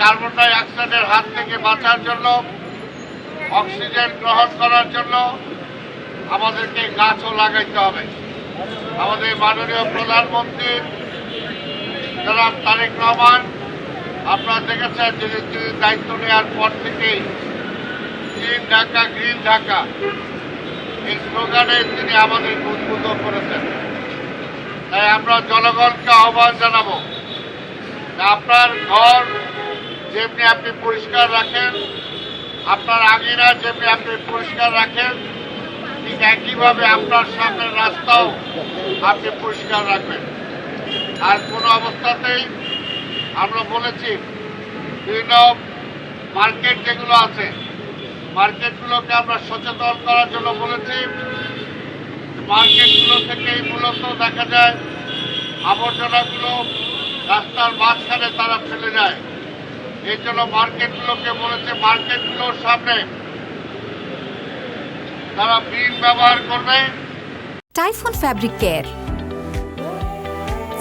Carbon die অক্সাইডের হাত থেকে বাঁচার জন্য, অক্সিজেন গ্রহণ করার জন্য আমাদেরকে গাছও লাগাইতে হবে। আমাদের মাননীয় প্রধানমন্ত্রী জনাব তারেক রহমান, আপনারা দেখেছেন যে তিনি দায়িত্ব নেওয়ার পর থেকেই গ্রিন ঢাকা গ্রিন ঢাকা এই স্লোগানে তিনি আমাদের উদ্বুদ্ধ করেছেন। তাই আমরা জনগণকে আহ্বান জানাবো, আপনার ঘর যেমনি আপনি পরিষ্কার রাখেন, আপনার আঙিনা যেমনি আপনি পরিষ্কার রাখেন, ঠিক একইভাবে আপনার সামনের রাস্তাও আপনি পরিষ্কার রাখবেন। আর কোনো অবস্থাতেই আমরা বলেছি বিভিন্ন মার্কেট যেগুলো আছে, মার্কেটগুলোকে আমরা সচেতন করার জন্য বলেছি। মার্কেটগুলো থেকেই মূলত দেখা যায় আবর্জনাগুলো রাস্তার মাঝখানে তারা ফেলে যায়। এই জন্য মার্কেটগুলোকে বলেছে মার্কেটগুলোর সামনে তারা বিন ব্যবহার করবে। টাইফুন ফ্যাব্রিক কেয়ার,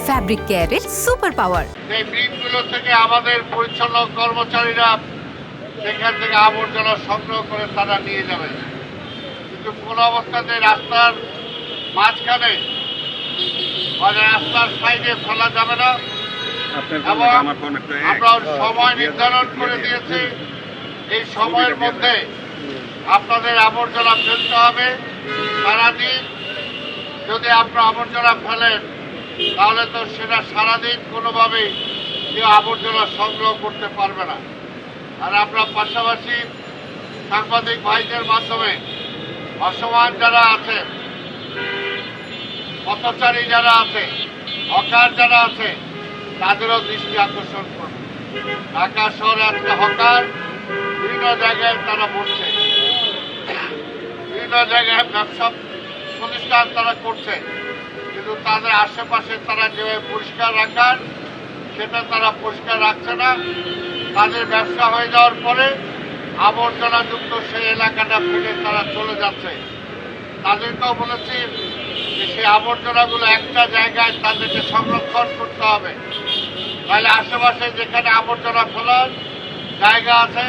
ফ্যাব্রিক কেয়ারের সুপার পাওয়ার। এই বিনগুলো থেকে আমাদের পরিচ্ছন্ন কর্মচারীরা সেখান থেকে আবর্জনা সংগ্রহ করে তারা নিয়ে যাবে, কিন্তু কোনো অবস্থাতে রাস্তার মাঝখানে মানে রাস্তার সাইডে ফেলা যাবে না। এবং আমরা সময় নির্ধারণ করে দিয়েছি, এই সময়ের মধ্যে আপনাদের আবর্জনা ফেলতে হবে। সারাদিন যদি আপনারা আবর্জনা ফেলেন তাহলে তো সেটা সারাদিন কোনোভাবেই কেউ আবর্জনা সংগ্রহ করতে পারবে না। আর আমরা পাশাপাশি সাংবাদিক ভাইদের মাধ্যমে অসমান যারা আছে, পথচারী যারা আছে, হকার যারা আছে, তাদেরও দৃষ্টি আকর্ষণ করবে। ঢাকা শহরে আজকে হকার বিভিন্ন জায়গায় তারা বসছে, বিভিন্ন জায়গায় ব্যবসা প্রতিষ্ঠান তারা করছে, কিন্তু তাদের আশেপাশে তারা যেভাবে পরিষ্কার রাখার সেটা তারা পরিষ্কার রাখছে না। তাদের ব্যবসা হয়ে যাওয়ার পরে আবর্জনাযুক্ত সেই এলাকাটা ফেলে তারা চলে যাচ্ছে। তাদেরকেও বলেছি যে সেই আবর্জনাগুলো একটা জায়গায় তাদেরকে সংরক্ষণ করতে হবে, তাহলে আশেপাশে যেখানে আবর্জনা ফেলার জায়গা আছে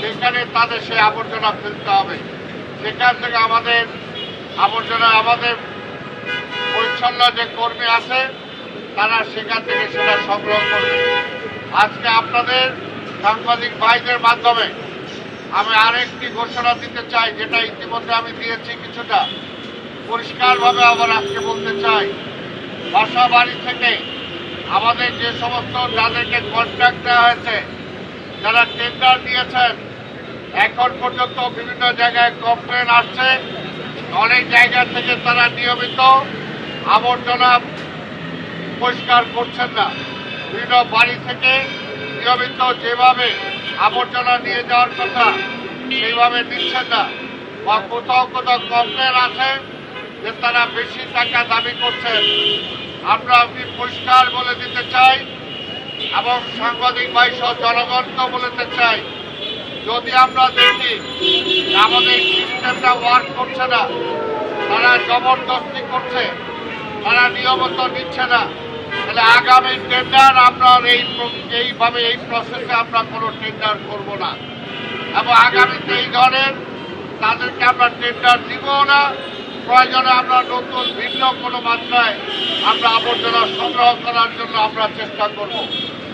সেখানে তাদের সেই আবর্জনা ফেলতে হবে। সেখান থেকে আমাদের আবর্জনা, আমাদের পরিচ্ছন্ন যে কর্মী আছে তারা সেখান থেকে সেটা সংগ্রহ করবে। আজকে আপনাদের সাংবাদিক ভাইদের মাধ্যমে আমি আরেকটি ঘোষণা দিতে চাই, যেটা ইতিমধ্যে আমি দিয়েছি কিছুটা, পরিষ্কারভাবে আবার আজকে বলতে চাই। বাসা বাড়ি থেকে আমাদের যে সমস্ত যাদেরকে কন্ট্রাক্ট দেওয়া হয়েছে, যারা টেন্ডার দিয়েছেন, এখন পর্যন্ত বিভিন্ন জায়গায় কমপ্লেন আসছে, অনেক জায়গা থেকে তারা নিয়মিত আবর্জনা পরিষ্কার করছেন না। বিভিন্ন বাড়ি থেকে নিয়মিত যেভাবে আবর্জনা নিয়ে যাওয়ার কথা সেইভাবে নিচ্ছেন না, বা কোথাও কোথাও কমপ্লেন আছে যে তারা বেশি টাকা দাবি করছেন। আমরা পরিষ্কার বলে দিতে চাই এবং সাংবাদিক ভাই সহ জনগণকে বলতে চাই, যদি আমরা দেখি আমাদের সিস্টেমটা ওয়ার্ক করছে না, তারা জবরদস্তি করছে, তারা নিয়মিত নিচ্ছে না, তাহলে আগামী টেন্ডার আমরা এইভাবে এই প্রসেসে আমরা কোনো টেন্ডার করব না, এবং আগামীতে এই ধরনের তাদেরকে আমরা টেন্ডার দিব না। প্রয়োজনে আমরা নতুন ভিন্ন কোনো মাত্রায় আমরা আবর্জনা সংগ্রহ করার জন্য আমরা চেষ্টা করব।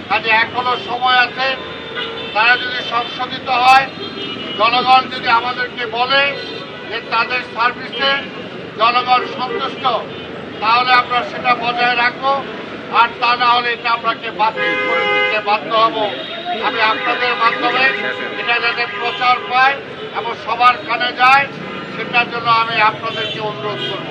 কাজে এখনো সময় আছে, তারা যদি সংশোধিত হয়, জনগণ যদি আমাদেরকে বলে যে তাদের সার্ভিসে জনগণ সন্তুষ্ট, তাহলে আমরা সেটা বজায় রাখবো, আর তা না হলে এটা আপনাকে বাতিল করে দিতে বাধ্য হব। আমি আপনাদের মাধ্যমে এটা যাতে প্রচার পায় এবং সবার কানে যায় সেটার জন্য আমি আপনাদেরকে অনুরোধ করব।